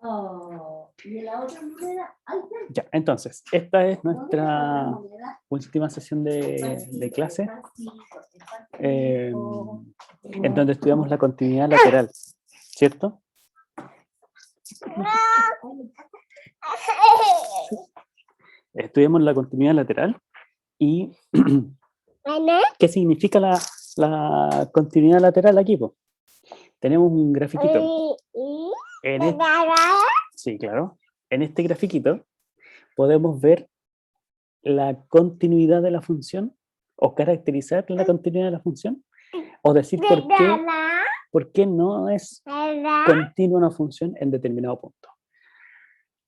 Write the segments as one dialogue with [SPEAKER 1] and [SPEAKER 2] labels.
[SPEAKER 1] Oh, y la otra moneda, ahí está.
[SPEAKER 2] Ya, entonces, esta es nuestra última sesión de clase, en donde estudiamos la continuidad lateral, ¿cierto? Estudiamos la continuidad lateral y ¿qué significa la continuidad lateral aquí? Po? Tenemos un grafiquito. Sí, claro. En este grafiquito podemos ver la continuidad de la función o caracterizar la continuidad de la función o decir por qué no es continua una función en determinado punto.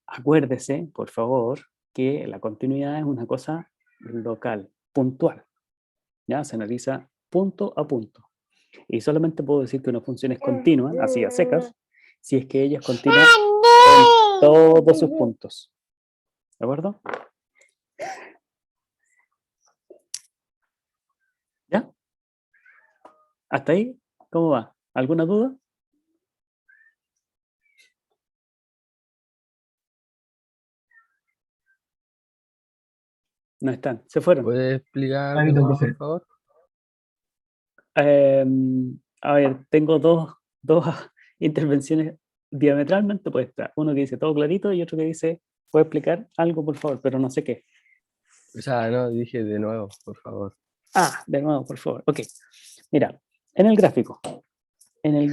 [SPEAKER 2] Acuérdese, por favor, que la continuidad es una cosa local, puntual. ¿Ya? Se analiza punto a punto. Y solamente puedo decir que una función es continua, así a secas, si es que ella es continua en todos sus puntos. ¿De acuerdo? ¿Ya? ¿Hasta ahí? ¿Cómo va? ¿Alguna duda? No están, se fueron.
[SPEAKER 3] ¿Puedes explicar de nuevo, por favor?
[SPEAKER 2] A ver, tengo dos intervenciones diametralmente opuestas. Uno que dice todo clarito y otro que dice, ¿puede explicar algo, por favor? Pero no sé qué.
[SPEAKER 3] O sea, no, dije de nuevo, por favor.
[SPEAKER 2] Ah, de nuevo, por favor. Ok. Mira, en el gráfico. En el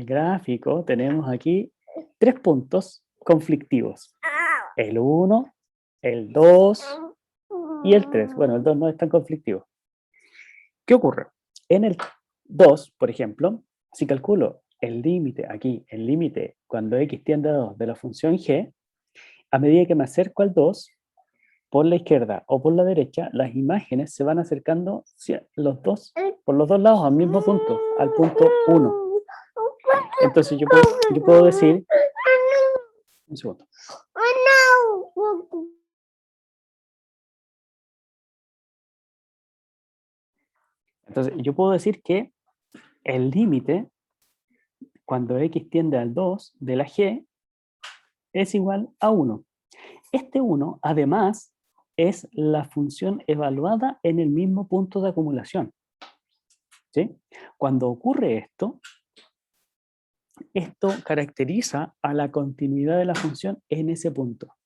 [SPEAKER 2] gráfico tenemos aquí 3 puntos conflictivos. El 1, el 2 y el 3. Bueno, el 2 no es tan conflictivo. ¿Qué ocurre? En el 2, por ejemplo, si calculo el límite aquí, el límite cuando x tiende a 2 de la función g, a medida que me acerco al 2, por la izquierda o por la derecha, las imágenes se van acercando por los dos lados al mismo punto, al punto 1. Entonces yo puedo decir... Un segundo. Entonces yo puedo decir que el límite, cuando x tiende al 2 de la g, es igual a 1. Este 1, además, es la función evaluada en el mismo punto de acumulación. ¿Sí? Cuando ocurre esto caracteriza a la continuidad de la función en ese punto.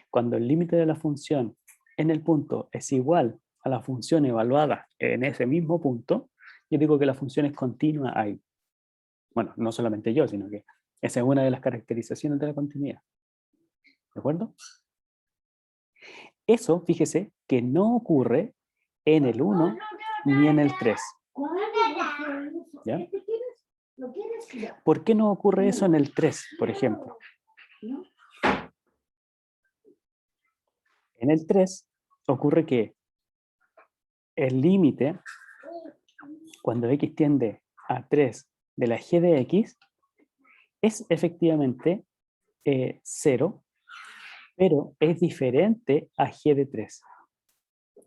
[SPEAKER 2] Cuando el límite de la función en el punto es igual a la función evaluada en ese mismo punto, yo digo que la función es continua ahí. Bueno, no solamente yo, sino que esa es una de las caracterizaciones de la continuidad. ¿De acuerdo? Eso, fíjese, que no ocurre en el 1 ni en el 3. ¿Ya? ¿Por qué no ocurre eso en el 3, por ejemplo? En el 3 ocurre que el límite, cuando x tiende a 3 de la g de x, es efectivamente 0, pero es diferente a g de 3.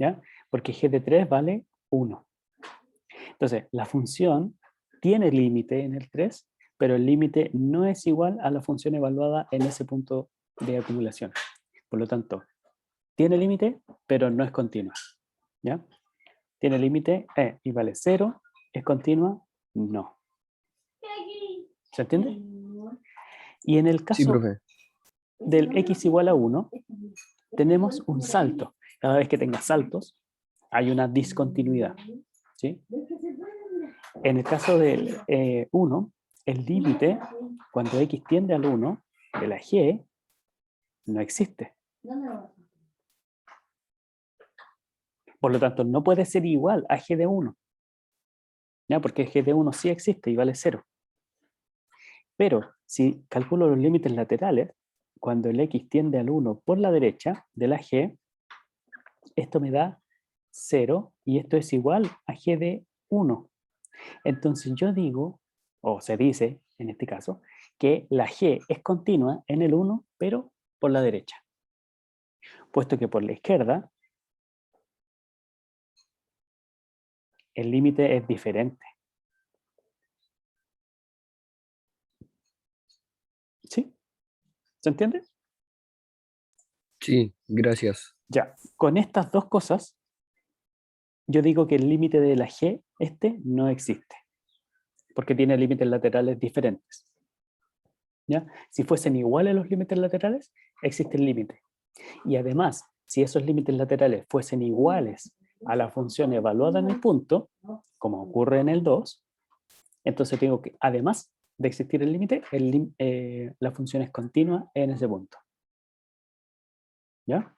[SPEAKER 2] ¿Ya? Porque g de 3 vale 1. Entonces, la función tiene límite en el 3, pero el límite no es igual a la función evaluada en ese punto de acumulación. Por lo tanto, tiene límite, pero no es continua. ¿Ya? Tiene límite y vale 0. ¿Es continua? No. ¿Se entiende? Y en el
[SPEAKER 3] Sí,
[SPEAKER 2] caso
[SPEAKER 3] profe.
[SPEAKER 2] del x igual a 1, tenemos un salto. Cada vez que tenga saltos, hay una discontinuidad. ¿Sí? En el caso del 1, el límite, cuando x tiende al 1, de la g, no existe. Por lo tanto, no puede ser igual a g de 1. ¿Ya? Porque g de 1 sí existe y vale 0. Pero si calculo los límites laterales, cuando el x tiende al 1 por la derecha de la g, esto me da 0 y esto es igual a g de 1. Entonces yo digo, o se dice en este caso, que la g es continua en el 1, pero por la derecha. Puesto que por la izquierda el límite es diferente. ¿Sí? ¿Se entiende?
[SPEAKER 3] Sí, gracias.
[SPEAKER 2] Ya, con estas dos cosas, yo digo que el límite de la G, no existe, porque tiene límites laterales diferentes. ¿Ya? Si fuesen iguales los límites laterales, existe el límite. Y además, si esos límites laterales fuesen iguales a la función evaluada en el punto, como ocurre en el 2, entonces tengo que, además de existir el límite, la función es continua en ese punto. ¿Ya?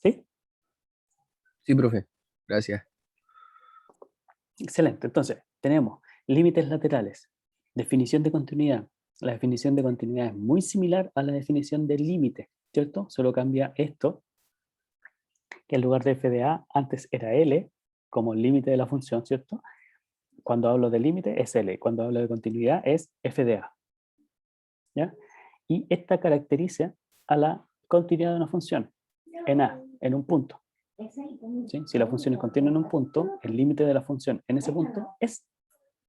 [SPEAKER 2] ¿Sí?
[SPEAKER 3] Sí, profe. Gracias.
[SPEAKER 2] Excelente. Entonces, tenemos límites laterales, definición de continuidad. La definición de continuidad es muy similar a la definición del límite, ¿cierto? Solo cambia esto, que en lugar de f de a, antes era L, como el límite de la función, ¿cierto? Cuando hablo de límite es L, cuando hablo de continuidad es f de a. ¿Ya? Y esta caracteriza a la continuidad de una función en A, en un punto. ¿Sí? Si la función es continua en un punto, el límite de la función en ese punto es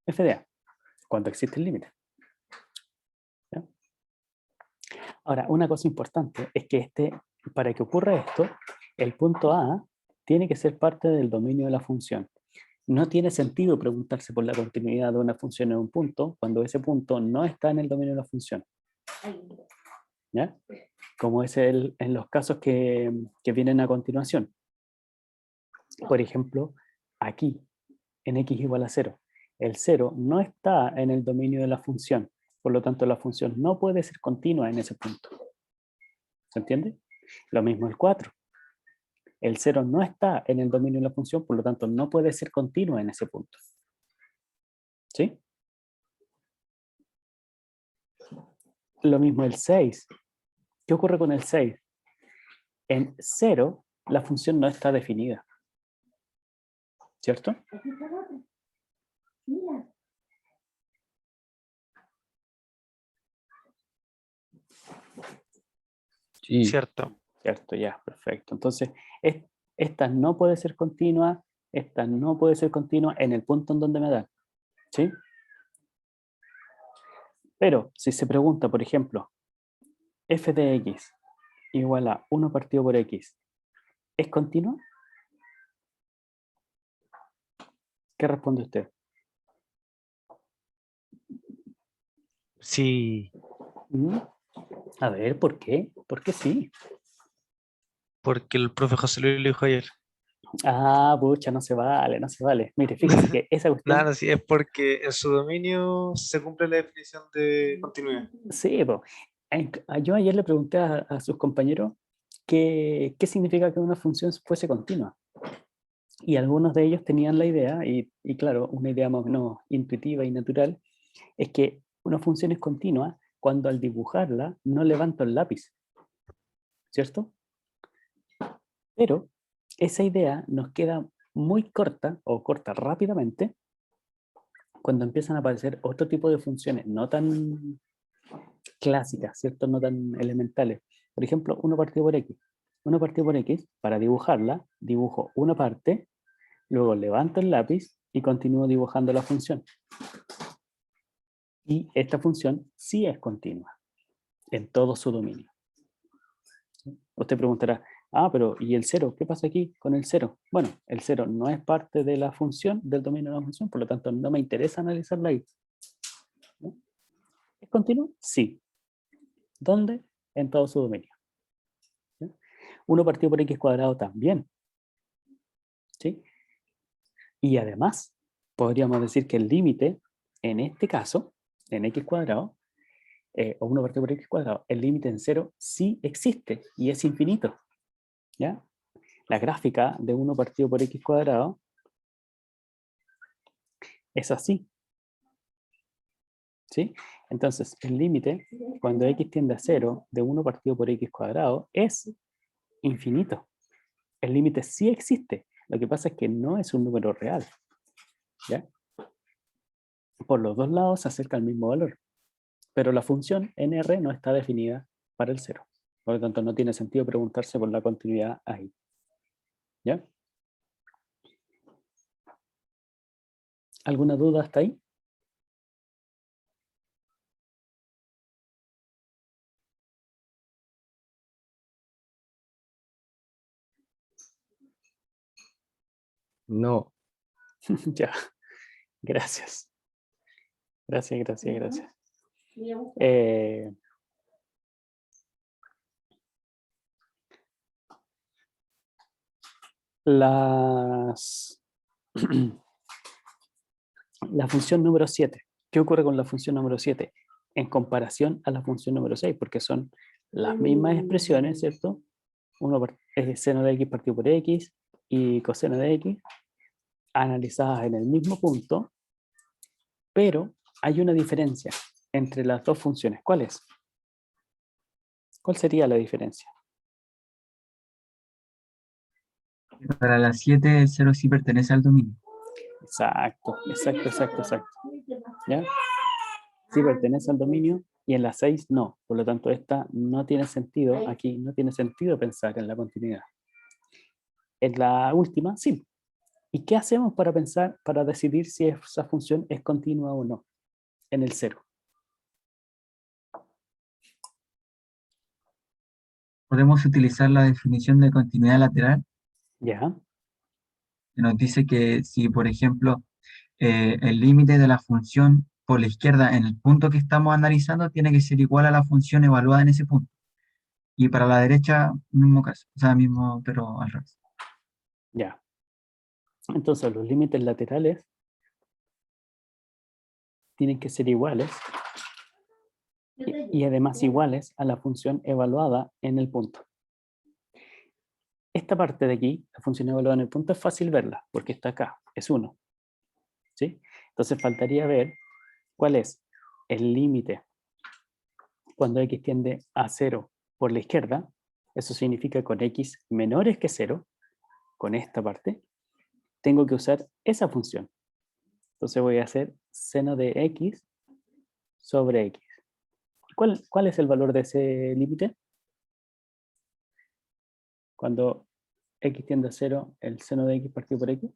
[SPEAKER 2] f de a, cuando existe el límite. ¿Ya? Ahora, una cosa importante es que para que ocurra esto, el punto A tiene que ser parte del dominio de la función. No tiene sentido preguntarse por la continuidad de una función en un punto cuando ese punto no está en el dominio de la función. ¿Ya? Como es en los casos que vienen a continuación. Por ejemplo, aquí, en x igual a 0. El 0 no está en el dominio de la función, por lo tanto la función no puede ser continua en ese punto. ¿Se entiende? Lo mismo el 4. El 0 no está en el dominio de la función, por lo tanto no puede ser continua en ese punto. ¿Sí? Lo mismo el 6. ¿Qué ocurre con el 6? En 0 la función no está definida. ¿Cierto?
[SPEAKER 3] Sí,
[SPEAKER 4] Cierto.
[SPEAKER 2] Cierto, ya, perfecto. Entonces, esta no puede ser continua, esta no puede ser continua en el punto en donde me da. ¿Sí? Pero si se pregunta, por ejemplo, f de x igual a 1 partido por x, ¿es continua? ¿Qué responde usted?
[SPEAKER 4] Sí,
[SPEAKER 2] ¿Mm? A ver, ¿por qué? ¿Por qué sí?
[SPEAKER 4] porque el profe José Luis lo dijo ayer.
[SPEAKER 2] Ah, pucha, no se vale, no se vale. Mire, fíjese que esa cuestión,
[SPEAKER 4] Nada, sí, es porque en su dominio se cumple la definición de continuidad.
[SPEAKER 2] sí, po. Yo ayer le pregunté a sus compañeros qué significa que una función fuese continua. Y algunos de ellos tenían la idea, y claro, una idea más o menos intuitiva y natural, es que una función es continua cuando al dibujarla no levanto el lápiz, ¿cierto? Pero esa idea nos queda muy corta o corta rápidamente cuando empiezan a aparecer otro tipo de funciones no tan clásicas, ¿cierto? No tan elementales. Por ejemplo, 1 partido por x. 1 partido por x, para dibujarla, dibujo una parte, luego levanto el lápiz y continúo dibujando la función. Y esta función sí es continua en todo su dominio. Usted preguntará, pero ¿y el 0? ¿Qué pasa aquí con el 0? Bueno, el 0 no es parte de la función, del dominio de la función, por lo tanto no me interesa analizarla ahí. ¿No? ¿Es continuo? Sí. ¿Dónde? En todo su dominio. ¿Sí? 1 partido por x cuadrado también. ¿Sí? Y además, podríamos decir que el límite, en este caso, en x cuadrado, o 1 partido por x cuadrado, el límite en 0 sí existe y es infinito. ¿Ya? La gráfica de 1 partido por x cuadrado es así. ¿Sí? Entonces, el límite, cuando x tiende a 0, de 1 partido por x cuadrado, es infinito. El límite sí existe. Lo que pasa es que no es un número real. ¿Ya? Por los dos lados se acerca al mismo valor. Pero la función nr no está definida para el 0. Por lo tanto, no tiene sentido preguntarse por la continuidad ahí. ¿Ya? ¿Alguna duda hasta ahí?
[SPEAKER 3] No.
[SPEAKER 2] Ya, gracias. Gracias.
[SPEAKER 1] Me gusta.
[SPEAKER 2] Las la función número 7. ¿Qué ocurre con la función número 7? En comparación a la función número 6, porque son las mismas expresiones, ¿cierto? Seno de x partido por x y coseno de x, analizadas en el mismo punto, pero hay una diferencia entre las dos funciones. ¿Cuál es? ¿Cuál sería la diferencia?
[SPEAKER 5] Para las 7 el 0 sí pertenece al dominio.
[SPEAKER 2] Exacto. ¿Ya? Sí pertenece al dominio y en la 6 no. Por lo tanto, esta no tiene sentido, aquí no tiene sentido pensar en la continuidad. En la última, sí. ¿Y qué hacemos para pensar, para decidir si esa función es continua o no? En el 0.
[SPEAKER 5] Podemos utilizar la definición de continuidad lateral,
[SPEAKER 2] ¿Ya?
[SPEAKER 5] que nos dice que si, por ejemplo, el límite de la función por la izquierda en el punto que estamos analizando tiene que ser igual a la función evaluada en ese punto. Y para la derecha, mismo caso, o sea, mismo, pero al revés.
[SPEAKER 2] Ya. Entonces, los límites laterales tienen que ser iguales y además iguales a la función evaluada en el punto. Esta parte de aquí, la función evaluada en el punto, es fácil verla, porque está acá, es 1. ¿Sí? Entonces faltaría ver cuál es el límite cuando x tiende a 0 por la izquierda. Eso significa con x menores que 0, con esta parte, tengo que usar esa función. Entonces voy a hacer seno de x sobre x. ¿Cuál es el valor de ese límite? Cuando x tiende a 0, el seno de x partido por x.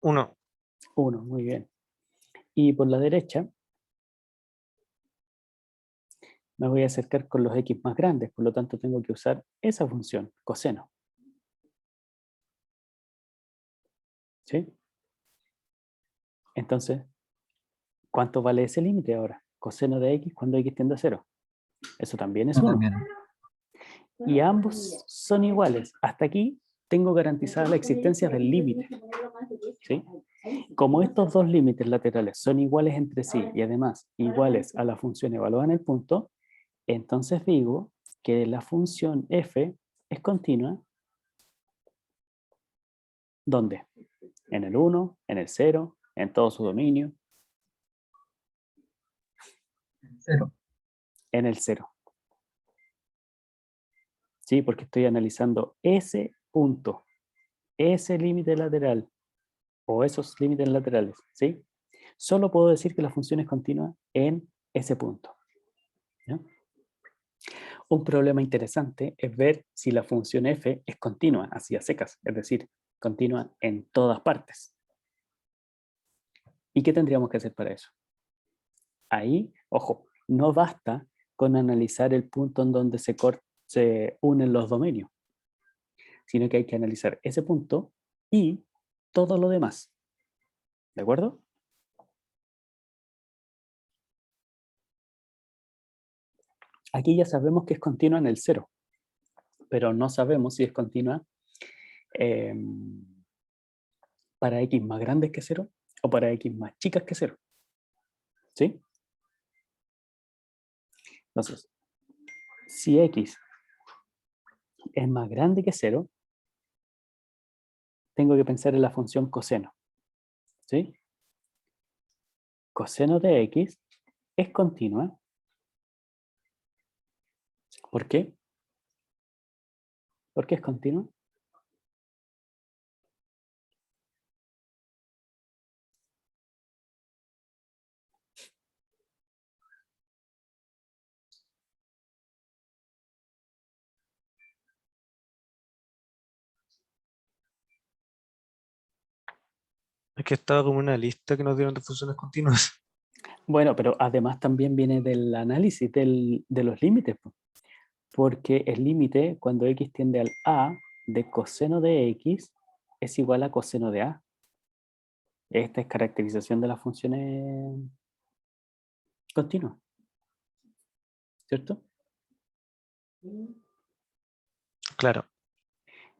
[SPEAKER 4] 1.
[SPEAKER 2] 1, muy bien. Y por la derecha me voy a acercar con los x más grandes, por lo tanto tengo que usar esa función, coseno. ¿Sí? Entonces, ¿cuánto vale ese límite ahora? Coseno de x cuando x tiende a 0. Eso también es
[SPEAKER 5] Yo
[SPEAKER 2] 1.
[SPEAKER 5] también.
[SPEAKER 2] Y ambos son iguales. Hasta aquí tengo garantizada la existencia del límite. ¿Sí? Como estos dos límites laterales son iguales entre sí y además iguales a la función evaluada en el punto, entonces digo que la función f es continua. ¿Dónde? En el 1, en el 0, en todo su dominio,
[SPEAKER 5] 0.
[SPEAKER 2] en el 0. ¿Sí? Porque estoy analizando ese punto, ese límite lateral o esos límites laterales. ¿Sí? Solo puedo decir que la función es continua en ese punto. ¿Ya? Un problema interesante es ver si la función f es continua, así a secas, es decir, continua en todas partes. ¿Y qué tendríamos que hacer para eso? Ahí, ojo, no basta con analizar el punto en donde se unen los dominios, sino que hay que analizar ese punto y todo lo demás. ¿De acuerdo? Aquí ya sabemos que es continua en el 0, pero no sabemos si es continua eh, para x más grandes que 0 o para x más chicas que 0. ¿Sí? Entonces, si x es más grande que 0, tengo que pensar en la función coseno. ¿Sí? Coseno de x es continua. ¿Por qué? ¿Por qué es continua?
[SPEAKER 4] que estaba como una lista que nos dieron de funciones continuas.
[SPEAKER 2] Bueno, pero además también viene del análisis de los límites, po, porque el límite cuando x tiende al a de coseno de x es igual a coseno de a. Esta es caracterización de las funciones continuas, ¿cierto?
[SPEAKER 4] Claro.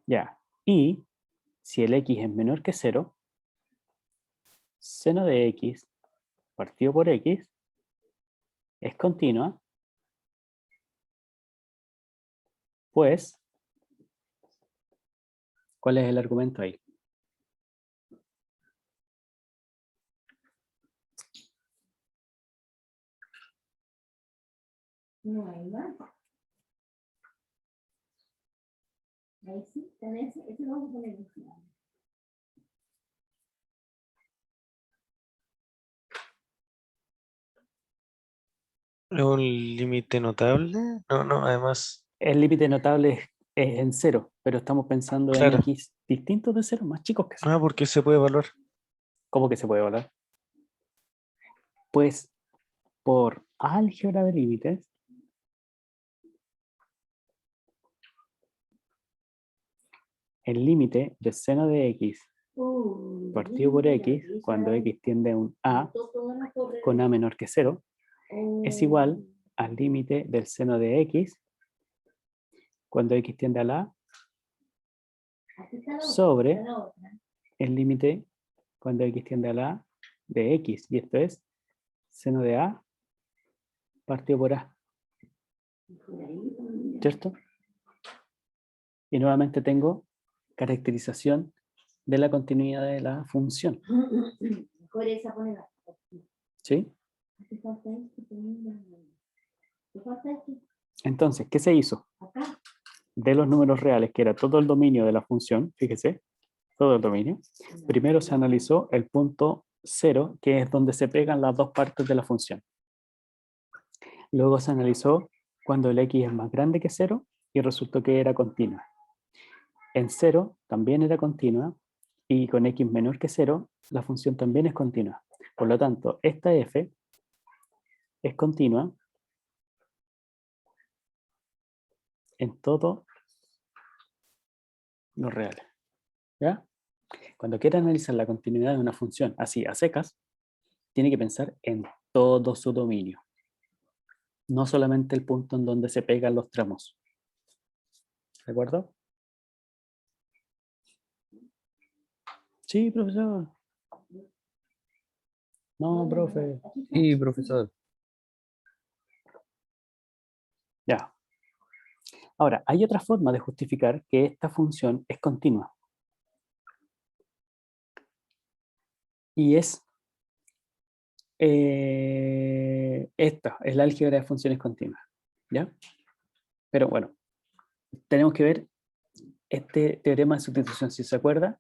[SPEAKER 2] Ya. Y si el x es menor que 0, seno de x partido por x es continua, pues, ¿cuál es el argumento ahí?
[SPEAKER 1] No hay más. Ahí sí, ese lo vamos a poner encima.
[SPEAKER 4] ¿Es un límite notable? No, no, además,
[SPEAKER 2] El límite notable es en 0, pero estamos pensando en
[SPEAKER 4] claro.
[SPEAKER 2] x distintos de 0, más chicos que 0.
[SPEAKER 4] Ah, porque se puede evaluar.
[SPEAKER 2] ¿Cómo que se puede evaluar? Pues por álgebra de límites, el límite de seno de x partido por x, cuando x tiende a un a con a menor que 0, es igual al límite del seno de x cuando x tiende a la a sobre el límite cuando x tiende a la a de x, y esto es seno de a partido por a, ¿cierto? Y nuevamente tengo caracterización de la continuidad de la función,
[SPEAKER 1] Mejor esa ponerla.
[SPEAKER 2] ¿sí?
[SPEAKER 1] Te falta esto, te falta esto.
[SPEAKER 2] Entonces, ¿qué se hizo?
[SPEAKER 1] Acá.
[SPEAKER 2] De los números reales, que era todo el dominio de la función, fíjese, todo el dominio, primero se analizó el punto 0, que es donde se pegan las dos partes de la función. Luego se analizó cuando el x es más grande que 0 y resultó que era continua. En 0 también era continua y con x menor que 0 la función también es continua. Por lo tanto, esta f es continua en todo lo real. ¿Ya? Cuando quiera analizar la continuidad de una función así a secas, tiene que pensar en todo su dominio, no solamente el punto en donde se pegan los tramos. ¿De acuerdo? Sí, profesor. No, profe.
[SPEAKER 3] Sí, profesor.
[SPEAKER 2] Ya. Ahora, hay otra forma de justificar que esta función es continua. Y es esta, es la álgebra de funciones continuas. ¿Ya? Pero bueno, tenemos que ver este teorema de sustitución, si se acuerda,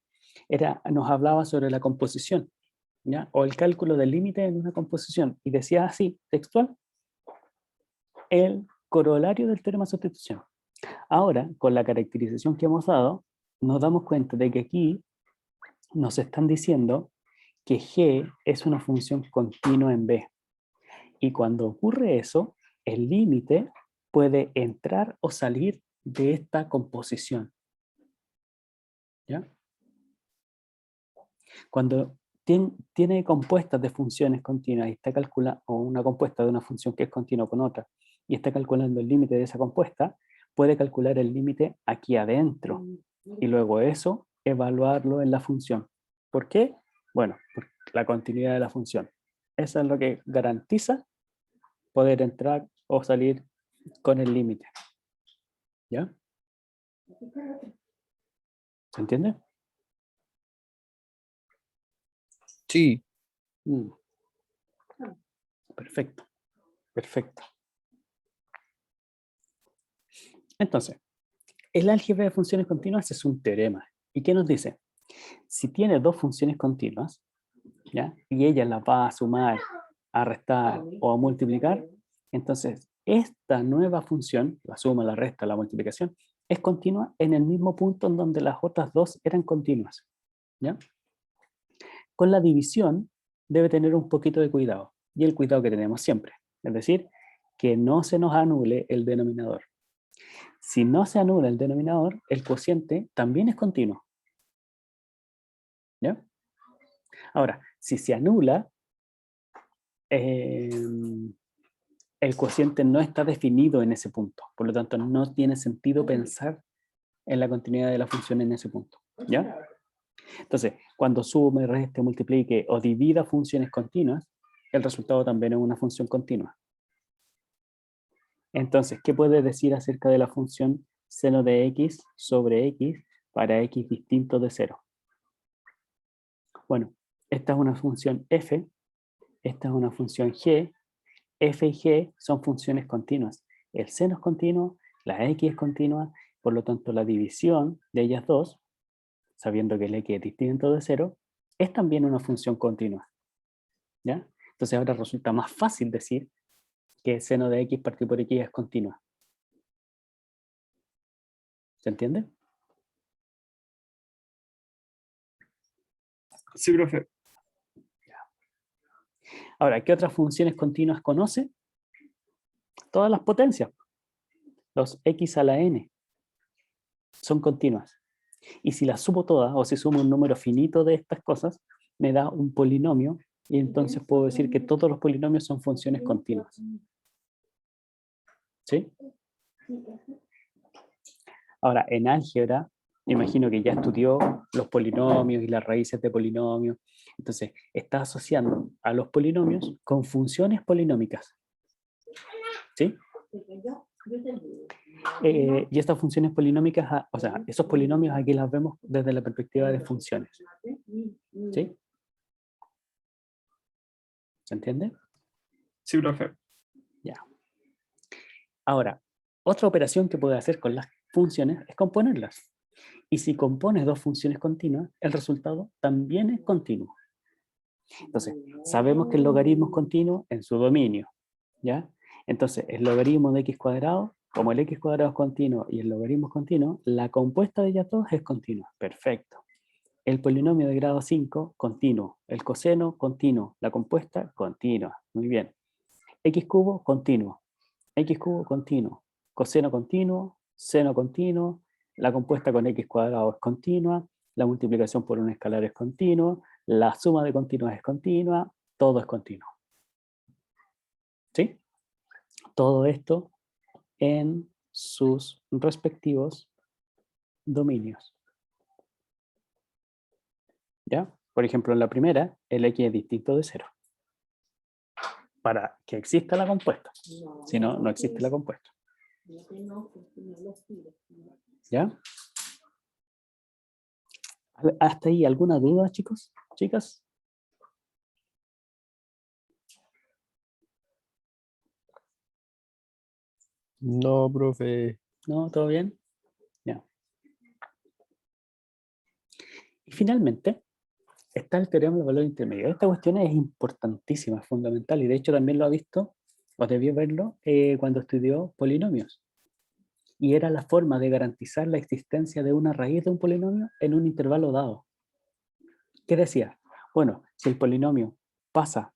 [SPEAKER 2] nos hablaba sobre la composición, ¿ya? O el cálculo del límite en una composición. Y decía así, textual, el corolario del teorema de sustitución. Ahora, con la caracterización que hemos dado, nos damos cuenta de que aquí nos están diciendo que g es una función continua en B. Y cuando ocurre eso, el límite puede entrar o salir de esta composición. ¿Ya? Cuando tiene compuestas de funciones continuas y está calculando, o una compuesta de una función que es continua con otra, y está calculando el límite de esa compuesta, puede calcular el límite aquí adentro y luego eso evaluarlo en la función. ¿Por qué? Bueno, por la continuidad de la función. Eso es lo que garantiza poder entrar o salir con el límite. ¿Ya? ¿Se entiende?
[SPEAKER 3] Sí,
[SPEAKER 2] Mm. Perfecto, perfecto. Entonces, el álgebra de funciones continuas es un teorema. ¿Y qué nos dice? Si tiene dos funciones continuas, ¿ya? Y ella las va a sumar, a restar o a multiplicar, entonces esta nueva función, la suma, la resta, la multiplicación, es continua en el mismo punto en donde las otras dos eran continuas. ¿Ya? Con la división debe tener un poquito de cuidado, y el cuidado que tenemos siempre, es decir, que no se nos anule el denominador. Si no se anula el denominador, el cociente también es continuo. ¿Ya? Ahora, si se anula, el cociente no está definido en ese punto, por lo tanto no tiene sentido pensar en la continuidad de la función en ese punto. ¿Ya? Entonces, cuando sume, reste, multiplique o divida funciones continuas, el resultado también es una función continua. Entonces, ¿qué puedes decir acerca de la función seno de x sobre x para x distinto de 0? Bueno, esta es una función f, esta es una función g, f y g son funciones continuas. El seno es continuo, la x es continua, por lo tanto la división de ellas dos, sabiendo que el x es distinto de 0, es también una función continua. ¿Ya? Entonces ahora resulta más fácil decir que seno de x partido por x es continua. ¿Se entiende?
[SPEAKER 3] Sí, profe.
[SPEAKER 2] Ahora, ¿qué otras funciones continuas conoce? Todas las potencias. Los x a la n son continuas. Y si las sumo todas, o si sumo un número finito de estas cosas, me da un polinomio, y entonces puedo decir que todos los polinomios son funciones continuas. ¿Sí? Ahora, en álgebra, me imagino que ya estudió los polinomios y las raíces de polinomios. Entonces, está asociando a los polinomios con funciones polinómicas. ¿Sí? Y estas funciones polinómicas, o sea, esos polinomios aquí las vemos desde la perspectiva de funciones. ¿Sí? ¿Se entiende?
[SPEAKER 3] Sí, profe.
[SPEAKER 2] Ya. Ahora, otra operación que puede hacer con las funciones es componerlas. Y si compones dos funciones continuas, el resultado también es continuo. Entonces, sabemos que el logaritmo es continuo en su dominio, ¿ya? Entonces, el logaritmo de x cuadrado, como el x cuadrado es continuo y el logaritmo es continuo, la compuesta de ellas dos es continua. Perfecto. El polinomio de grado 5, continuo. El coseno, continuo. La compuesta, continua. Muy bien. X cubo, continuo. X cubo, continuo. Coseno continuo, seno continuo, la compuesta con x cuadrado es continua, la multiplicación por un escalar es continua, la suma de continuas es continua, todo es continuo. ¿Sí? Todo esto en sus respectivos dominios. ¿Ya? Por ejemplo, en la primera, el x es distinto de 0. Para que exista la compuesta. Si no, no existe la compuesta. ¿Ya? ¿Hasta ahí alguna duda, chicos? ¿Chicas?
[SPEAKER 3] No, profe.
[SPEAKER 2] ¿No? ¿Todo bien? Ya. Y finalmente, está el teorema del valor intermedio. Esta cuestión es importantísima, es fundamental, y de hecho también lo ha visto, o debió verlo, cuando estudió polinomios. Y era la forma de garantizar la existencia de una raíz de un polinomio en un intervalo dado. ¿Qué decía? Bueno, si el polinomio pasa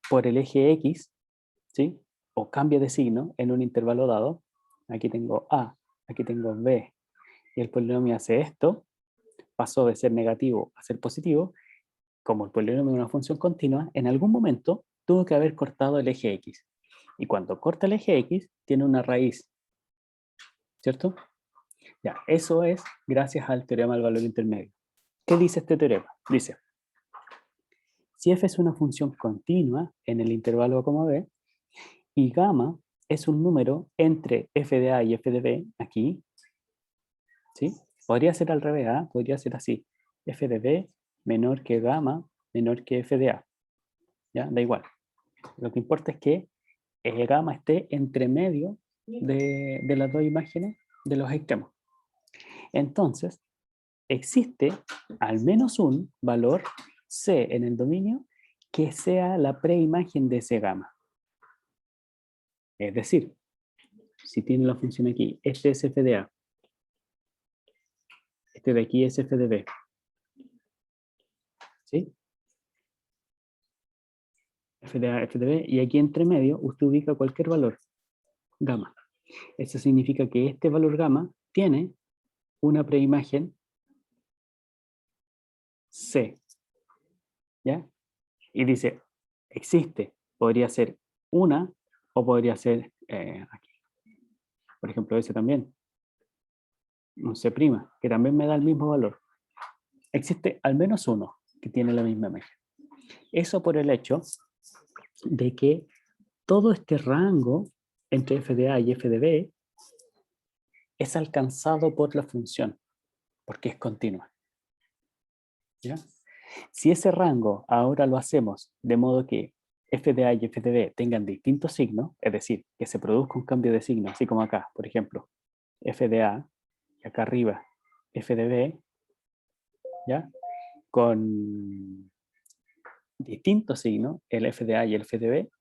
[SPEAKER 2] por el eje X, ¿sí? O cambia de signo en un intervalo dado, aquí tengo A, aquí tengo B, y el polinomio hace esto, pasó de ser negativo a ser positivo, como el polinomio es una función continua, en algún momento tuvo que haber cortado el eje X. Y cuando corta el eje X, tiene una raíz. ¿Cierto? Ya, eso es gracias al teorema del valor intermedio. ¿Qué dice este teorema? Dice, si f es una función continua en el intervalo A, B, y gamma es un número entre f de A y f de B, aquí, ¿sí? Podría ser al revés, ¿eh? Podría ser así. F de B menor que gamma menor que f de A. ¿Ya? Da igual. Lo que importa es que el gamma esté entre medio de las dos imágenes de los extremos. Entonces, existe al menos un valor C en el dominio que sea la preimagen de ese gamma. Es decir, si tiene la función aquí, este es f de A, este de aquí es f de B. ¿Sí? f de A, f de B, y aquí entre medio usted ubica cualquier valor, gamma. Eso significa que este valor gamma tiene una preimagen C, ¿ya? Y dice, existe, podría ser una o podría ser aquí. Por ejemplo, ese también, un C', que también me da el mismo valor. Existe al menos uno que tiene la misma imagen. Eso por el hecho de que todo este rango entre f de A y f de B es alcanzado por la función, porque es continua. ¿Ya? Si ese rango ahora lo hacemos de modo que f de A y f de B tengan distintos signos, es decir, que se produzca un cambio de signo, así como acá, por ejemplo, f de A, y acá arriba f de B, ¿ya? Con distintos signos, el f de A y el f de B,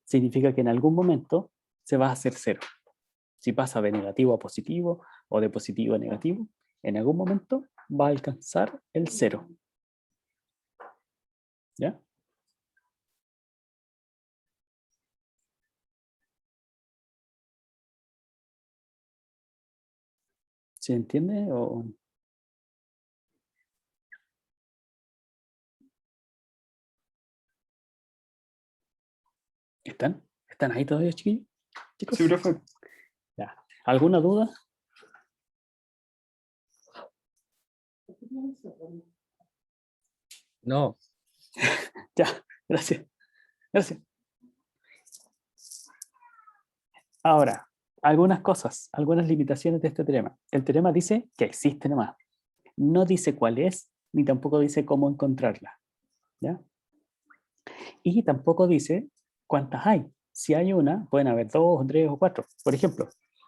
[SPEAKER 2] significa que en algún momento se va a hacer cero. Si pasa de negativo a positivo o de positivo a negativo, en algún momento va a alcanzar el cero. ¿Ya? ¿Se entiende? ¿Están? ¿Están ahí todavía, chiquillos? ¿Chicos?
[SPEAKER 3] Sí, profe.
[SPEAKER 2] Ya. ¿Alguna duda?
[SPEAKER 3] No.
[SPEAKER 2] Ya, gracias. Gracias. Ahora, algunas cosas, algunas limitaciones de este teorema. El teorema dice que existe nomás. No dice cuál es, ni tampoco dice cómo encontrarla. ¿Ya? Y tampoco dice cuántas hay. Si hay una, pueden haber 2, o 3 o 4. Por ejemplo,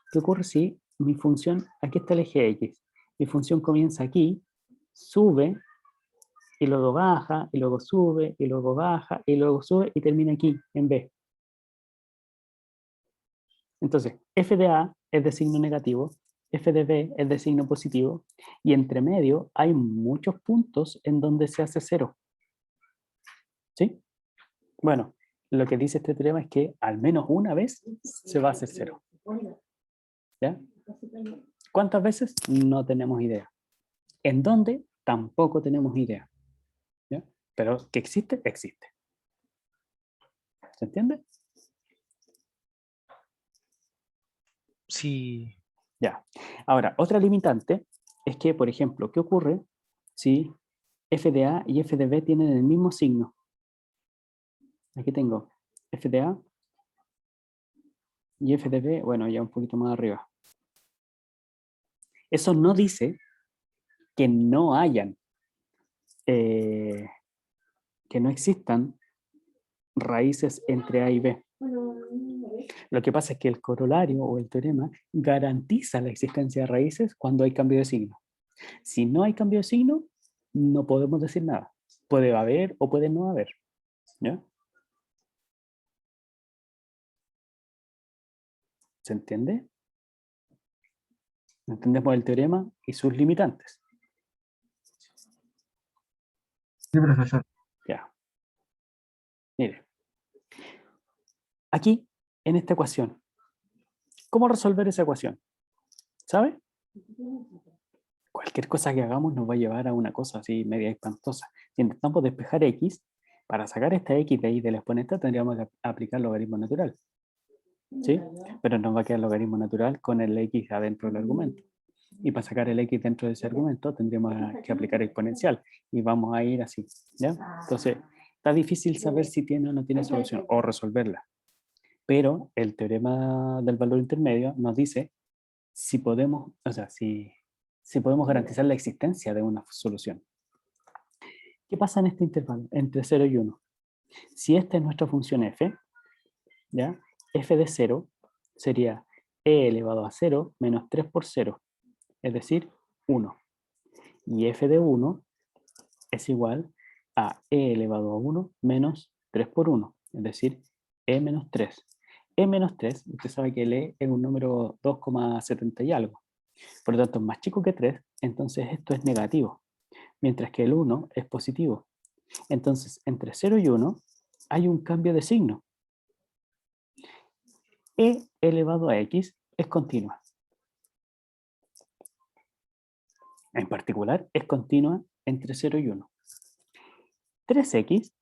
[SPEAKER 2] ¿qué ocurre si mi función, aquí está el eje X, mi función comienza aquí, sube, y luego baja, y luego sube, y luego baja, y luego sube, y termina aquí, en B? Entonces, f de A es de signo negativo, f de B es de signo positivo, y entre medio hay muchos puntos en donde se hace cero. ¿Sí? Bueno, lo que dice este teorema es que al menos una vez se va a hacer cero. ¿Ya? ¿Cuántas veces? No tenemos idea. ¿En dónde? Tampoco tenemos idea. ¿Ya? Pero que existe, existe. ¿Se entiende?
[SPEAKER 4] Sí,
[SPEAKER 2] Ya. Ahora, otra limitante es que, por ejemplo, ¿qué ocurre si f de A y f de B tienen el mismo signo? Aquí tengo f de A y f de B, bueno, ya un poquito más arriba. Eso no dice que no hayan, que no existan raíces entre A y B. Lo que pasa es que el corolario o el teorema garantiza la existencia de raíces cuando hay cambio de signo. Si no hay cambio de signo, no podemos decir nada. Puede haber o puede no haber. ¿Ya? ¿Se entiende? Entendemos el teorema y sus limitantes.
[SPEAKER 5] Sí, profesor.
[SPEAKER 2] Ya. Mire. Aquí, en esta ecuación, ¿cómo resolver esa ecuación? ¿Sabe? Cualquier cosa que hagamos nos va a llevar a una cosa así media espantosa. Si intentamos despejar x, para sacar esta x de ahí del exponente tendríamos que aplicar logaritmo natural. ¿Sí? Pero nos va a quedar logaritmo natural con el x adentro del argumento. Y para sacar el x dentro de ese argumento tendríamos que aplicar exponencial. Y vamos a ir así. ¿Ya? Entonces, está difícil saber si tiene o no tiene solución o resolverla. Pero el teorema del valor intermedio nos dice si podemos, o sea, si podemos garantizar la existencia de una solución. ¿Qué pasa en este intervalo entre 0 y 1? Si esta es nuestra función f, ¿ya? F de 0 sería e elevado a 0 menos 3 por 0, es decir, 1. Y f de 1 es igual a e elevado a 1 menos 3 por 1, es decir, e menos 3. E menos 3, usted sabe que el e es un número 2,70 y algo. Por lo tanto, es más chico que 3, entonces esto es negativo. Mientras que el 1 es positivo. Entonces, entre 0 y 1, hay un cambio de signo. E elevado a x es continua. En particular, es continua entre 0 y 1. 3x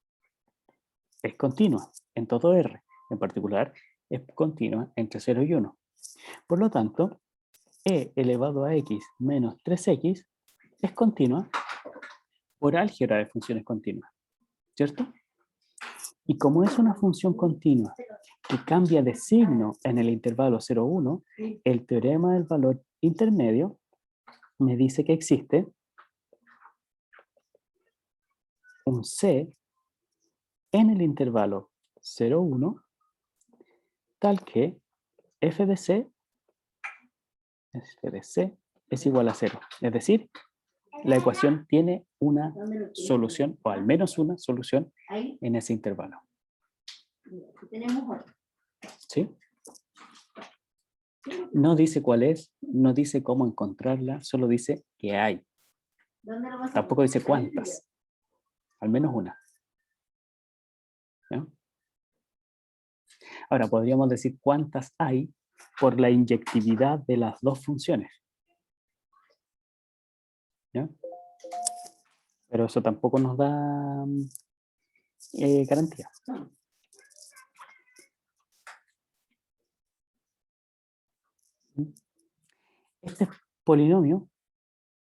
[SPEAKER 2] es continua en todo R. En particular, es continua entre 0 y 1. Por lo tanto, e elevado a x menos 3x es continua por álgebra de funciones continuas, ¿cierto? Y como es una función continua que cambia de signo en el intervalo 0,1, el teorema del valor intermedio me dice que existe un C en el intervalo 0,1 tal que f de C es igual a 0. Es decir, la ecuación tiene una solución, o al menos una solución,
[SPEAKER 1] Ahí,
[SPEAKER 2] en ese intervalo.
[SPEAKER 1] mira, aquí tenemos otro.
[SPEAKER 2] ¿Sí? No dice cuál es, no dice cómo encontrarla, solo dice que hay.
[SPEAKER 1] ¿Dónde lo vas a
[SPEAKER 2] Tampoco
[SPEAKER 1] poner?
[SPEAKER 2] dice
[SPEAKER 1] Ahí,
[SPEAKER 2] cuántas. Al menos una. ¿Ya? Ahora, podríamos decir cuántas hay por la inyectividad de las dos funciones. ¿Ya? Pero eso tampoco nos da garantía. Este polinomio,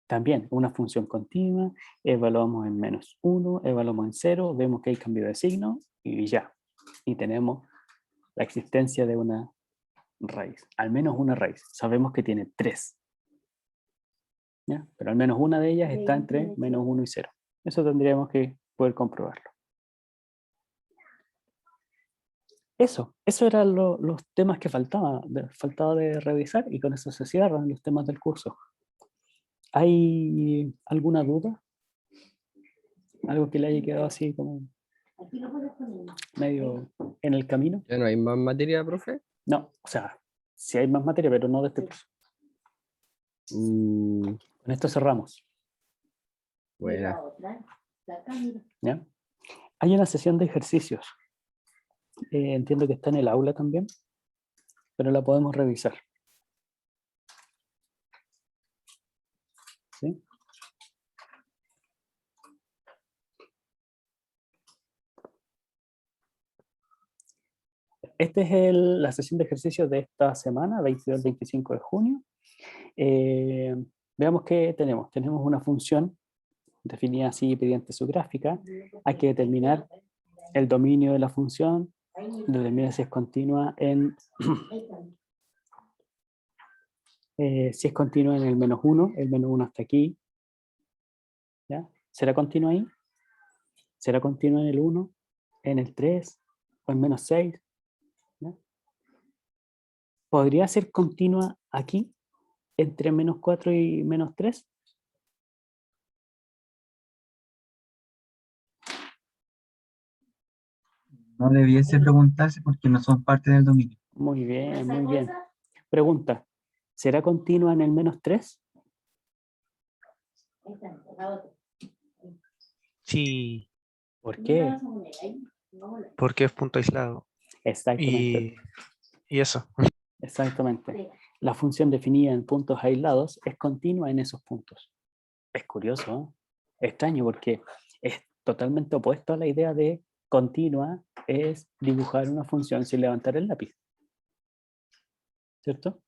[SPEAKER 2] también una función continua, evaluamos en -1, evaluamos en 0, vemos que hay cambio de signo y ya. Y tenemos la existencia de una raíz, al menos una raíz. Sabemos que tiene 3. ¿Ya? Pero al menos una de ellas está entre -1 y 0. Eso tendríamos que poder comprobarlo. Eso eran los temas que faltaba de revisar y con eso se cierran los temas del curso. ¿Hay alguna duda? ¿Algo que le haya quedado así como
[SPEAKER 1] Aquí lo puedes poner.
[SPEAKER 2] medio en el camino?
[SPEAKER 3] ¿Ya no hay más materia, profe?
[SPEAKER 2] No, o sea, sí hay más materia, pero no de este curso. Con esto cerramos.
[SPEAKER 3] Buena.
[SPEAKER 1] Mira otra. Acá, mira.
[SPEAKER 2] ¿Ya? Hay una sesión de ejercicios. Entiendo que está en el aula también, pero la podemos revisar. ¿Sí? Esta es la sesión de ejercicios de esta semana, 22-25 de junio. Veamos qué tenemos. Tenemos una función definida así mediante su gráfica. Hay que determinar el dominio de la función,
[SPEAKER 1] Ahí, mira.
[SPEAKER 2] determinar si es continua en
[SPEAKER 1] Ahí está.
[SPEAKER 2] si es continua en el -1, el -1 hasta aquí. ¿Ya? ¿Será continua ahí? ¿Será continua en el 1, en el 3 o en -6? ¿Ya? ¿Podría ser continua aquí, entre -4 y -3?
[SPEAKER 5] No debiese preguntarse porque no son parte del dominio.
[SPEAKER 2] Muy bien,
[SPEAKER 1] ¿Esa
[SPEAKER 2] muy bien.
[SPEAKER 1] cosa?
[SPEAKER 2] Pregunta, ¿será continua en el -3?
[SPEAKER 1] Ahí está, la otra.
[SPEAKER 4] Sí,
[SPEAKER 2] ¿Por
[SPEAKER 1] ¿Dónde la
[SPEAKER 2] qué?
[SPEAKER 1] vas a poner? Ahí. Vámonos.
[SPEAKER 4] porque es punto aislado.
[SPEAKER 2] Exactamente.
[SPEAKER 4] Y eso.
[SPEAKER 2] Exactamente.
[SPEAKER 1] Sí.
[SPEAKER 2] La función definida en puntos aislados es continua en esos puntos. Es curioso, ¿no? Extraño porque es totalmente opuesto a la idea de continua es dibujar una función sin levantar el lápiz. ¿Cierto?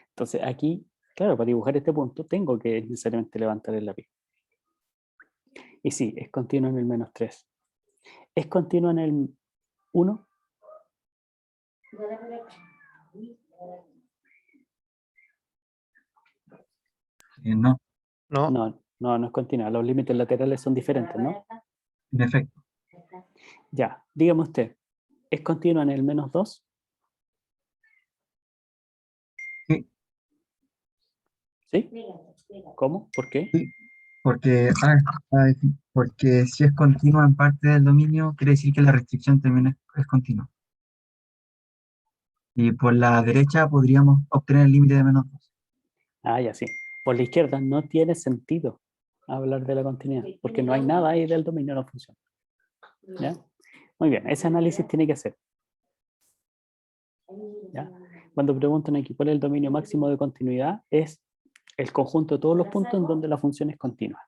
[SPEAKER 2] Entonces aquí, claro, para dibujar este punto tengo que necesariamente levantar el lápiz. Y sí, es continua en el -3. ¿Es continua en el 1?
[SPEAKER 1] Dale por acá. Ahí, ahora.
[SPEAKER 5] No,
[SPEAKER 4] No,
[SPEAKER 2] No es continua. Los límites laterales son diferentes, ¿no?
[SPEAKER 1] Acá,
[SPEAKER 5] en efecto.
[SPEAKER 1] acá.
[SPEAKER 2] Ya, dígame usted, ¿es continua en el -2?
[SPEAKER 5] Sí,
[SPEAKER 2] ¿Sí?
[SPEAKER 1] Pégate, pégate.
[SPEAKER 2] ¿Cómo? ¿Por qué?
[SPEAKER 5] sí, porque, porque si es continua en parte del dominio, quiere decir que la restricción también es continua. Y por la derecha podríamos obtener el límite de -2.
[SPEAKER 2] Ah, ya sí. Por la izquierda no tiene sentido hablar de la continuidad, porque no hay nada ahí del dominio de la función. ¿Ya? Muy bien, ese análisis tiene que hacer. ¿Ya? Cuando preguntan aquí cuál es el dominio máximo de continuidad, es el conjunto de todos los puntos en donde la función es continua.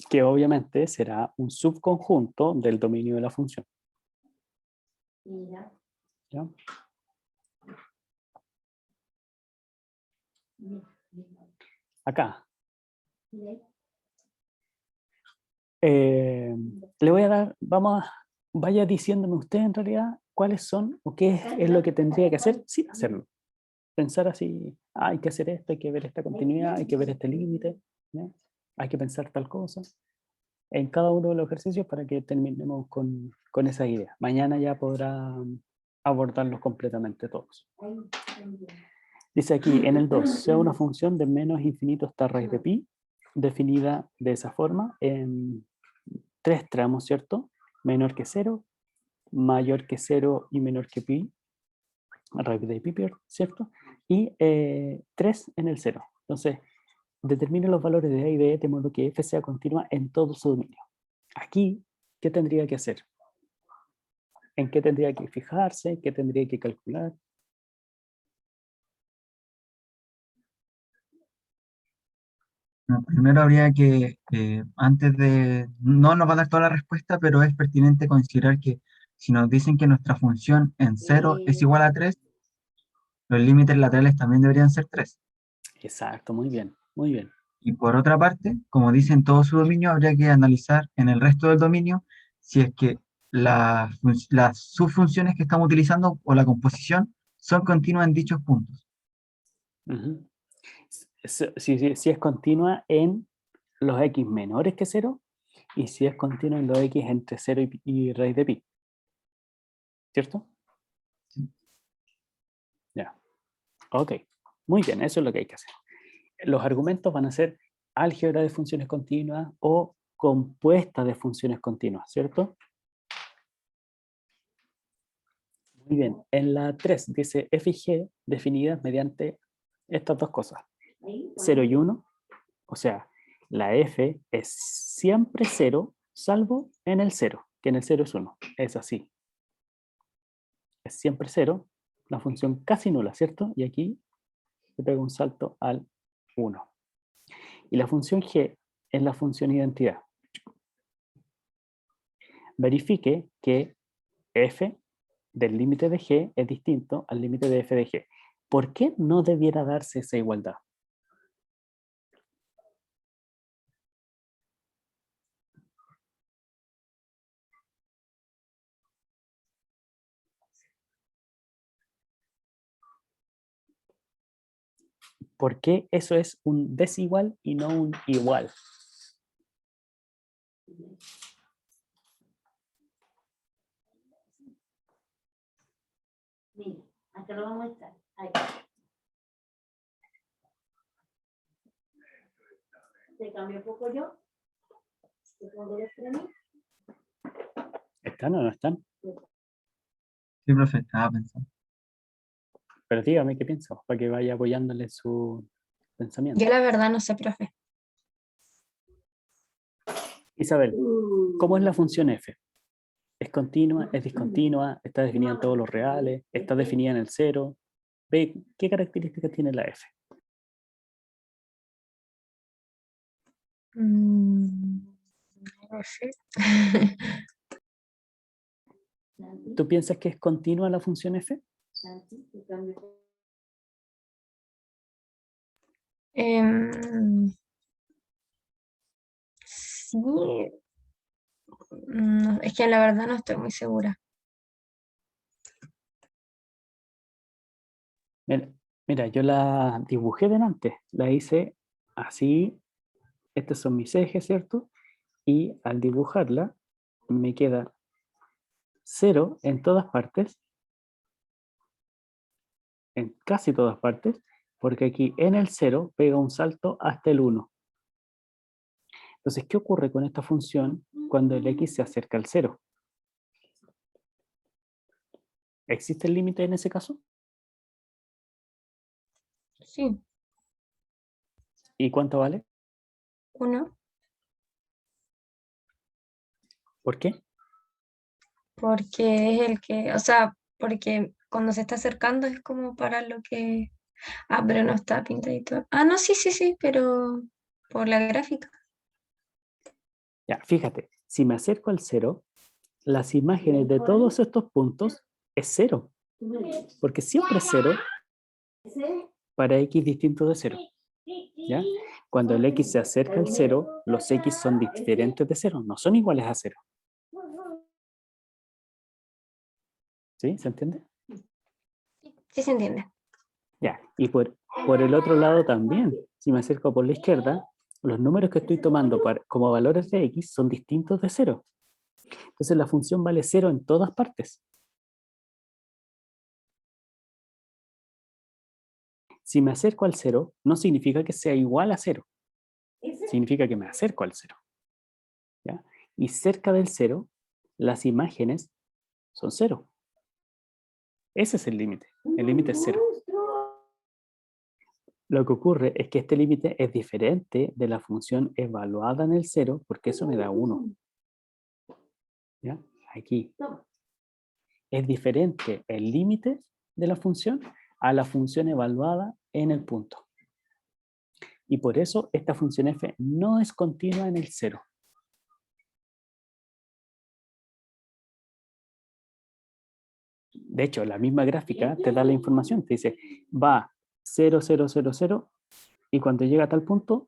[SPEAKER 2] Que obviamente será un subconjunto del dominio de la función.
[SPEAKER 1] Mira,
[SPEAKER 2] ¿Ya? Acá.
[SPEAKER 1] mira.
[SPEAKER 2] Le voy a dar, vaya diciéndome usted en realidad cuáles son o qué es lo que tendría que hacer sin hacerlo. Pensar así, hay que hacer esto, hay que ver esta continuidad, hay que ver este límite, ¿ya? Hay que pensar tal cosa en cada uno de los ejercicios para que terminemos con esa idea. Mañana ya podrá abordarlos completamente todos. Dice aquí en el 2, sea una función de menos infinito hasta raíz de pi, definida de esa forma en 3 tramos, ¿cierto? Menor que 0, mayor que 0 y menor que pi, raíz de pi, ¿cierto? Y 3 en el 0. Entonces, determine los valores de A y de E de modo que F sea continua en todo su dominio. Aquí, ¿qué tendría que hacer? ¿En qué tendría que fijarse? ¿Qué tendría que calcular?
[SPEAKER 5] Bueno, primero habría que, antes de, no nos va a dar toda la respuesta, pero es pertinente considerar que si nos dicen que nuestra función en 0 es igual a 3, los límites laterales también deberían ser 3.
[SPEAKER 2] Exacto, muy bien, muy bien.
[SPEAKER 5] Y por otra parte, como dice en todo su dominio, habría que analizar en el resto del dominio si es que las subfunciones que estamos utilizando o la composición son continuas en dichos puntos.
[SPEAKER 2] Ujú. Si es continua en los x menores que 0 y si es continua en los x entre 0 y raíz de pi. ¿Cierto? Ya. Ok. Muy bien, eso es lo que hay que hacer. Los argumentos van a ser álgebra de funciones continuas o compuesta de funciones continuas, ¿cierto? Muy bien. En la 3 dice f y g definidas mediante estas dos cosas. 0 y 1. O sea, la f es siempre 0, salvo en el 0, que en el 0 es 1. Es así. Es siempre 0, la función casi nula, ¿cierto? Y aquí le pego un salto al 1. Y la función g es la función identidad. Verifique que f del límite de g es distinto al límite de f de g. ¿Por qué no debiera darse esa igualdad? ¿Por qué eso es un desigual y no un igual?
[SPEAKER 1] Mira, acá lo vamos a estar. Ahí. Te cambio un poco yo. Te pongo el extremo.
[SPEAKER 2] ¿Están o no están?
[SPEAKER 5] Sí, profe, estaba pensando.
[SPEAKER 2] Pero dígame qué pienso, para que vaya apoyándole su pensamiento.
[SPEAKER 6] Yo la verdad no sé, profe.
[SPEAKER 2] Isabel, ¿cómo es la función f? ¿Es continua? ¿Es discontinua? ¿Está definida en todos los reales? ¿Está definida en el cero? ¿Ve qué características tiene la f?
[SPEAKER 6] No sé.
[SPEAKER 1] Santi,
[SPEAKER 2] ¿Tú piensas que es continua la función f?
[SPEAKER 1] Santi, te cambio.
[SPEAKER 6] Em, sí. Es que la verdad no estoy muy segura.
[SPEAKER 2] Mira, yo la dibujé delante, la hice así, estos son mis ejes, ¿cierto? Y al dibujarla me queda 0 en todas partes, en casi todas partes, porque aquí en el 0 pega un salto hasta el 1. Entonces, ¿qué ocurre con esta función cuando el x se acerca al 0? ¿Existe el límite en ese caso?
[SPEAKER 6] Sí,
[SPEAKER 2] ¿Y cuánto vale?
[SPEAKER 6] 1.
[SPEAKER 2] ¿Por qué?
[SPEAKER 6] Porque es el que, o sea, porque cuando se está acercando es como para lo que... Ah, pero no está pintadito. Ah, no, sí, sí, sí, pero por la gráfica.
[SPEAKER 2] Ya, fíjate, si me acerco al 0, las imágenes de todos estos puntos es 0, porque siempre es 0 para x distinto de 0. ¿Ya? Cuando el x se acerca al 0, los x son diferentes de 0, no son iguales a 0. ¿Sí? ¿Se entiende?
[SPEAKER 6] Sí se entiende.
[SPEAKER 2] Ya, y por el otro lado también, si me acerco por la izquierda, los números que estoy tomando como valores de x son distintos de 0. Entonces la función vale 0 en todas partes. Si me acerco al 0, no significa que sea igual a 0. Significa que me acerco al 0. ¿Ya? Y cerca del 0, las imágenes son 0. Ese es el límite. El límite es 0. Lo que ocurre es que este límite es diferente de la función evaluada en el 0, porque eso me da 1. ¿Ya? Aquí. Es diferente el límite de la función a la función evaluada en el punto. Y por eso esta función f no es continua en el 0. De hecho, la misma gráfica te da la información. Te dice, va 0, 0, 0, 0, y cuando llega a tal punto,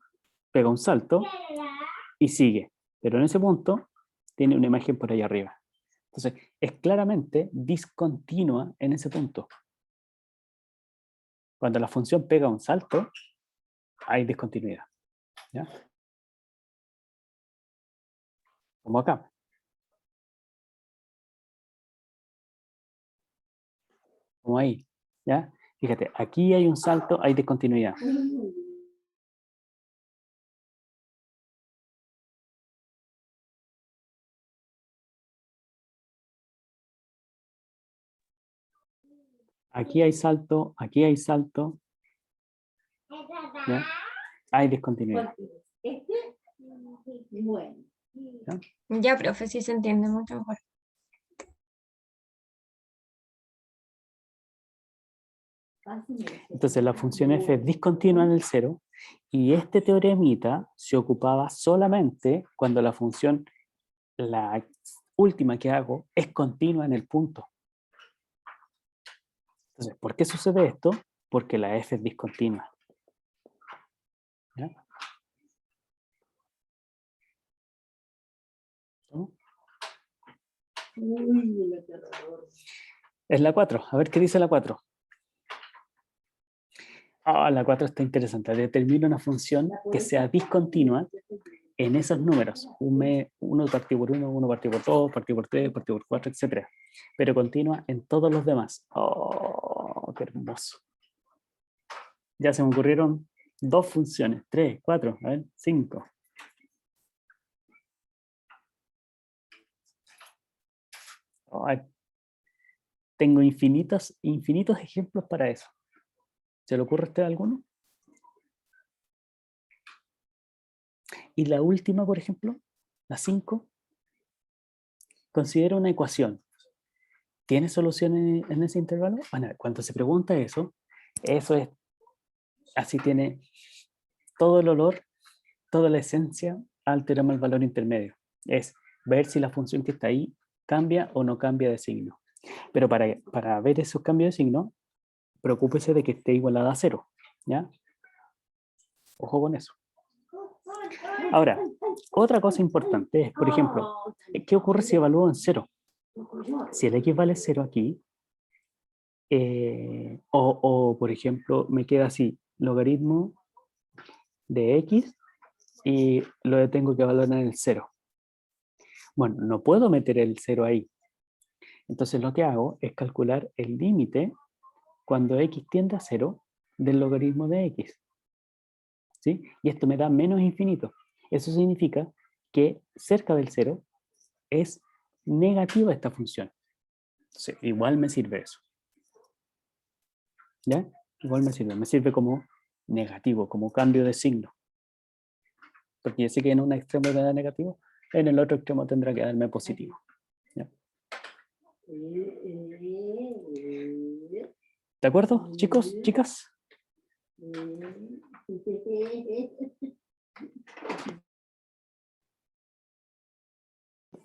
[SPEAKER 2] pega un salto y sigue. Pero en ese punto tiene una imagen por ahí arriba. Entonces, es claramente discontinua en ese punto. Cuando la función pega un salto, hay discontinuidad. ¿Ya? Como acá. Como ahí. ¿Ya? Fíjate, aquí hay un salto, hay discontinuidad. Aquí hay salto, aquí hay salto. ¿Ya? Hay discontinuidad.
[SPEAKER 1] Bueno.
[SPEAKER 2] ¿Ya?
[SPEAKER 6] Ya, profe, sí se entiende mucho mejor.
[SPEAKER 2] Entonces la función f es discontinua en el 0 y este teoremita se ocupaba solamente cuando la función, la última que hago, es continua en el punto. Entonces, ¿por qué sucede esto? Porque la f es discontinua. ¿Ya? ¿No? Es la 4. A ver qué dice la 4. Ah, la 4 está interesante. Determina una función que sea discontinua en esos números. 1 partido por 1, 1 partido por 2, partido por 3, partido por 4, etc. Pero continua en todos los demás. Oh, qué hermoso. Ya se me ocurrieron 2 funciones. 3, 4, a ver, 5. Ay, tengo infinitos ejemplos para eso. ¿Se le ocurre a usted alguno? Y la última, por ejemplo, la 5, considera una ecuación. ¿Tiene solución en ese intervalo? Bueno, cuando se pregunta eso es, así tiene todo el olor, toda la esencia al teorema del valor intermedio. Es ver si la función que está ahí cambia o no cambia de signo. Pero para ver esos cambios de signo, preocúpese de que esté igualada a 0. ¿Ya? Ojo con eso. Ahora, otra cosa importante es, por ejemplo, ¿qué ocurre si evalúo en 0? Si el x vale 0 aquí, o por ejemplo, me queda así, logaritmo de x y lo tengo que evaluar en el 0. Bueno, no puedo meter el 0 ahí. Entonces lo que hago es calcular el límite cuando x tiende a 0 del logaritmo de x. ¿Sí? Y esto me da menos infinito. Eso significa que cerca del 0 es negativa esta función. Entonces, igual me sirve eso. ¿Ya? Igual me sirve como negativo, como cambio de signo. Porque yo sé que en un extremo me da negativo en el otro extremo tendrá que darme positivo. ¿De acuerdo, chicos, chicas?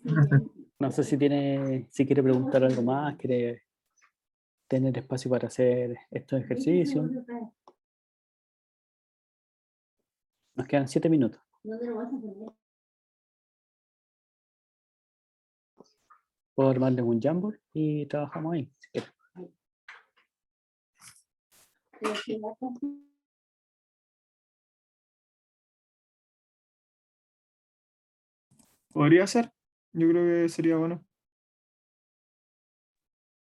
[SPEAKER 5] Profe,
[SPEAKER 2] No sé si quiere preguntar algo más, quiere tener espacio para hacer estos ejercicios. Nos quedan 7 minutos.
[SPEAKER 1] ¿Dónde lo vas a poner?
[SPEAKER 2] Puedo armarles un Jamboard y trabajamos ahí, si quiere.
[SPEAKER 1] Pero si vas a-
[SPEAKER 7] Podría ser. Yo creo que sería bueno.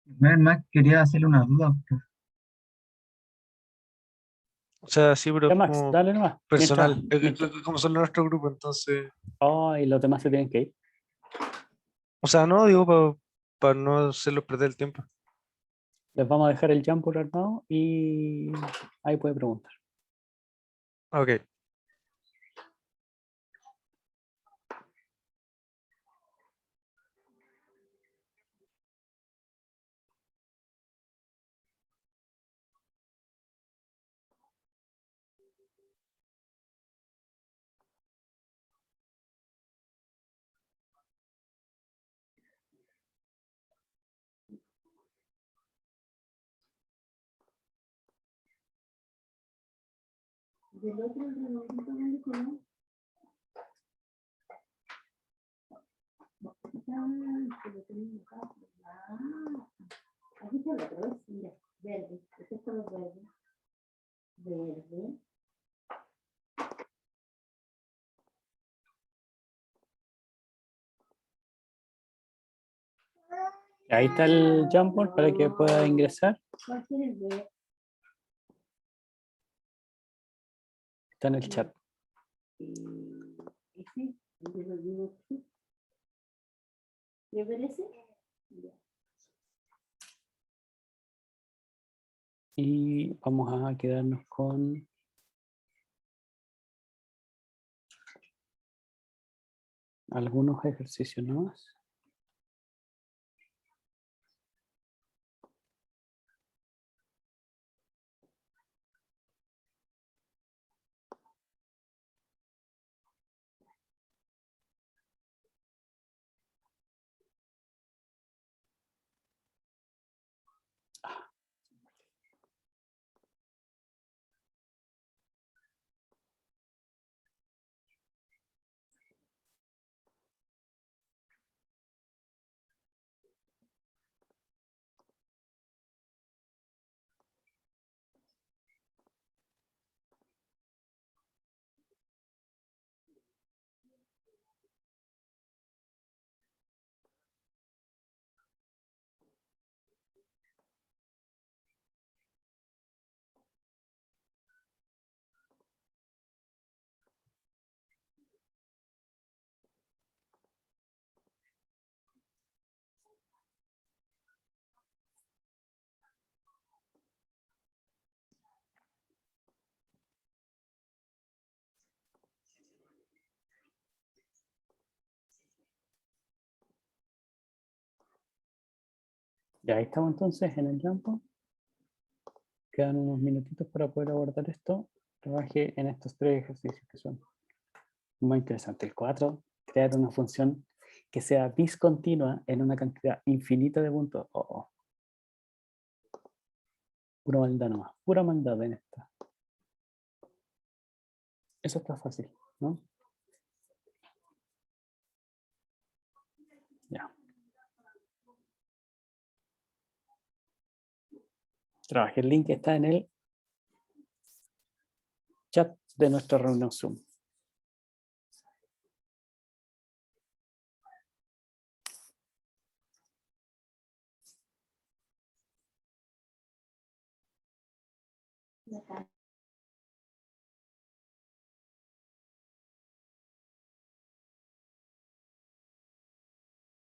[SPEAKER 5] Más quería hacerle una duda, profe.
[SPEAKER 4] O sea, sí, pero
[SPEAKER 2] Ya,
[SPEAKER 4] es
[SPEAKER 2] Max,
[SPEAKER 4] como
[SPEAKER 2] dale nomás.
[SPEAKER 4] personal.
[SPEAKER 2] Mientras-
[SPEAKER 4] Como solo nuestro grupo, entonces.
[SPEAKER 2] Oh, y los demás se tienen que ir.
[SPEAKER 4] O sea, no, digo para no hacerlo perder el tiempo.
[SPEAKER 2] Les vamos a dejar el Jamboard armado y ahí puede preguntar.
[SPEAKER 4] Ok.
[SPEAKER 1] Del otro remontito, ¿dónde quedó? Se lo tenemos acá. Ah, aquí está el otro, ¿ves? Mira, verde. Este es color verde. Verde.
[SPEAKER 2] Ahí está el Jamboard para que pueda ingresar.
[SPEAKER 1] ¿Cuál quieres ver?
[SPEAKER 2] Está en el chat.
[SPEAKER 1] Ese, el de los dibujos. ¿Quieres ver ese? Ya.
[SPEAKER 2] Y vamos a quedarnos con algunos ejercicios más. Ya ahí estamos entonces en el Jamboard. Quedan unos minutitos para poder abordar esto. Trabajé en estos 3 ejercicios que son muy interesantes. El 4, crear una función que sea discontinua en una cantidad infinita de puntos. Oh, oh. Pura maldad nomás, pura maldad en esta. Eso está fácil, ¿no? Ya. Trabajé el link que está en el chat de nuestra reunión Zoom.
[SPEAKER 1] Acá.